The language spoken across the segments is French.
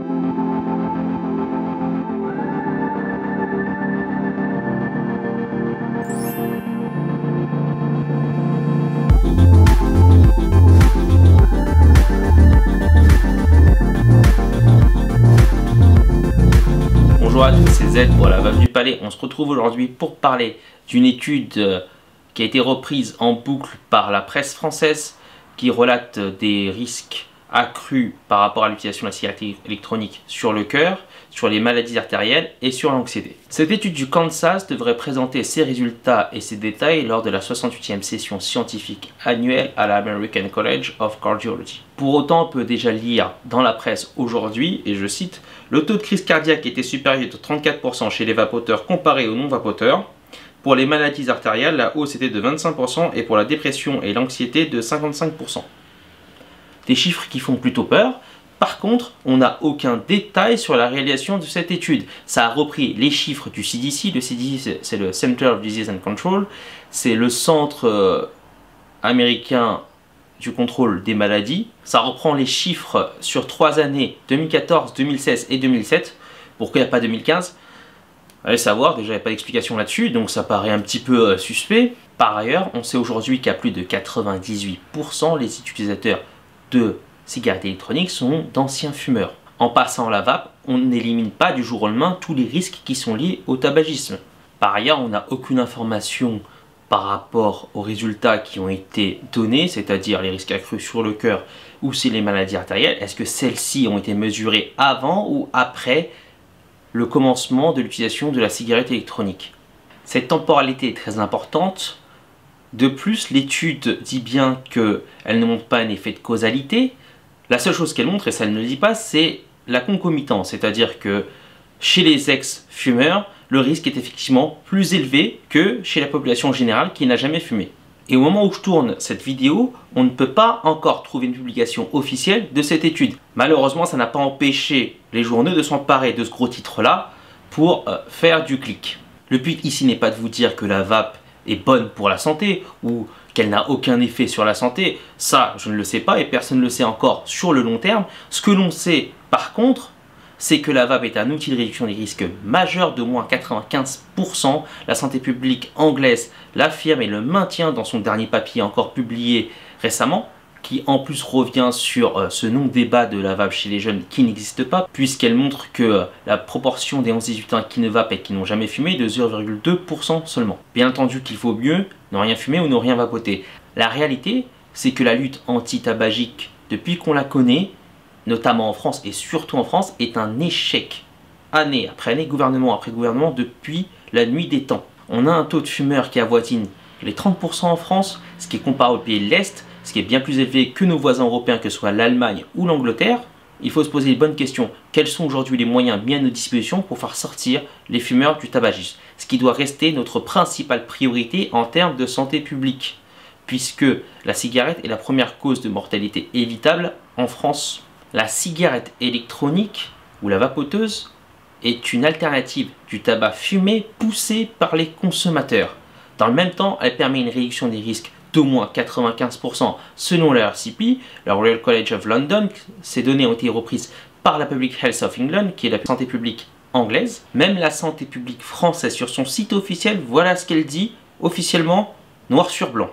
Bonjour à tous, c'est Z pour la Veuve du Palais. On se retrouve aujourd'hui pour parler d'une étude qui a été reprise en boucle par la presse française qui relate des risques accrus par rapport à l'utilisation de la cigarette électronique sur le cœur, sur les maladies artérielles et sur l'anxiété. Cette étude du Kansas devrait présenter ses résultats et ses détails lors de la 68e session scientifique annuelle à la American College of Cardiology. Pour autant, on peut déjà lire dans la presse aujourd'hui, et je cite, « Le taux de crise cardiaque était supérieur de 34% chez les vapoteurs comparé aux non-vapoteurs. Pour les maladies artérielles, la hausse était de 25% et pour la dépression et l'anxiété de 55%. » Des chiffres qui font plutôt peur. Par contre, on n'a aucun détail sur la réalisation de cette étude. Ça a repris les chiffres du CDC. Le CDC, c'est le Center of Disease and Control. C'est le centre américain du contrôle des maladies. Ça reprend les chiffres sur 3 années, 2014, 2016 et 2007. Pourquoi il n'y a pas 2015 ? Allez savoir, déjà il n'y a pas d'explication là-dessus, donc ça paraît un petit peu suspect. Par ailleurs, on sait aujourd'hui qu'à plus de 98%, les utilisateurs de cigarettes électroniques sont d'anciens fumeurs. En passant la vape, on n'élimine pas du jour au lendemain tous les risques qui sont liés au tabagisme. Par ailleurs, on n'a aucune information par rapport aux résultats qui ont été donnés, c'est-à-dire les risques accrus sur le cœur ou sur les maladies artérielles. Est-ce que celles-ci ont été mesurées avant ou après le commencement de l'utilisation de la cigarette électronique? Cette temporalité est très importante. De plus, l'étude dit bien qu'elle ne montre pas un effet de causalité. La seule chose qu'elle montre, et ça ne le dit pas, c'est la concomitance. C'est-à-dire que chez les ex-fumeurs, le risque est effectivement plus élevé que chez la population générale qui n'a jamais fumé. Et au moment où je tourne cette vidéo, on ne peut pas encore trouver une publication officielle de cette étude. Malheureusement, ça n'a pas empêché les journaux de s'emparer de ce gros titre-là pour faire du clic. Le but ici n'est pas de vous dire que la vape est bonne pour la santé ou qu'elle n'a aucun effet sur la santé. Ça, je ne le sais pas et personne ne le sait encore sur le long terme. Ce que l'on sait par contre, c'est que la vape est un outil de réduction des risques majeurs d'au moins 95%. La santé publique anglaise l'affirme et le maintient dans son dernier papier encore publié récemment, qui en plus revient sur ce non-débat de la vape chez les jeunes qui n'existe pas, puisqu'elle montre que la proportion des 11-18 ans qui ne vapent et qui n'ont jamais fumé est de 0,2% seulement. Bien entendu qu'il faut mieux ne rien fumer ou ne rien vapoter. La réalité, c'est que la lutte anti-tabagique, depuis qu'on la connaît, notamment en France et surtout en France, est un échec. Année après année, gouvernement après gouvernement, depuis la nuit des temps. On a un taux de fumeurs qui avoisine les 30% en France, ce qui est comparé aux pays de l'Est, ce qui est bien plus élevé que nos voisins européens, que ce soit l'Allemagne ou l'Angleterre. Il faut se poser les bonnes questions. Quels sont aujourd'hui les moyens mis à nos dispositions pour faire sortir les fumeurs du tabagisme? Ce qui doit rester notre principale priorité en termes de santé publique, puisque la cigarette est la première cause de mortalité évitable en France. La cigarette électronique ou la vapoteuse est une alternative du tabac fumé poussé par les consommateurs. Dans le même temps, elle permet une réduction des risques d'au moins 95% selon la RCP, la Royal College of London. Ces données ont été reprises par la Public Health of England, qui est la santé publique anglaise. Même la santé publique française sur son site officiel, voilà ce qu'elle dit officiellement, noir sur blanc.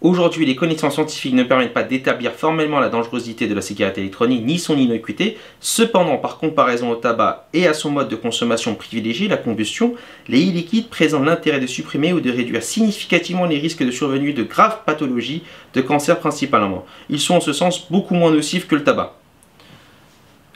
Aujourd'hui, les connaissances scientifiques ne permettent pas d'établir formellement la dangerosité de la cigarette électronique ni son innocuité. Cependant, par comparaison au tabac et à son mode de consommation privilégié, la combustion, les e-liquides présentent l'intérêt de supprimer ou de réduire significativement les risques de survenue de graves pathologies, de cancer principalement. Ils sont en ce sens beaucoup moins nocifs que le tabac.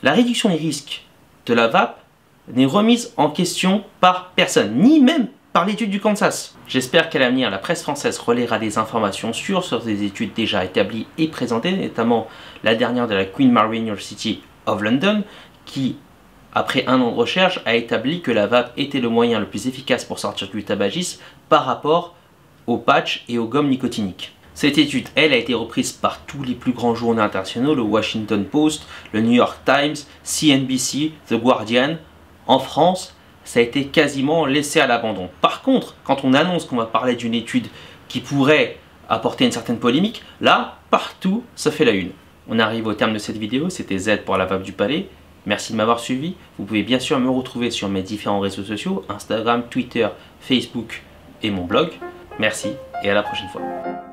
La réduction des risques de la vape n'est remise en question par personne, ni même par l'étude du Kansas. J'espère qu'à l'avenir, la presse française relaiera des informations sur des études déjà établies et présentées, notamment la dernière de la Queen Mary University of London, qui, après un an de recherche, a établi que la vape était le moyen le plus efficace pour sortir du tabagisme par rapport aux patchs et aux gommes nicotiniques. Cette étude, elle, a été reprise par tous les plus grands journaux internationaux, le Washington Post, le New York Times, CNBC, The Guardian. En France, ça a été quasiment laissé à l'abandon. Par contre, quand on annonce qu'on va parler d'une étude qui pourrait apporter une certaine polémique, là, partout, ça fait la une. On arrive au terme de cette vidéo, c'était Z pour la vape du palais. Merci de m'avoir suivi. Vous pouvez bien sûr me retrouver sur mes différents réseaux sociaux, Instagram, Twitter, Facebook et mon blog. Merci et à la prochaine fois.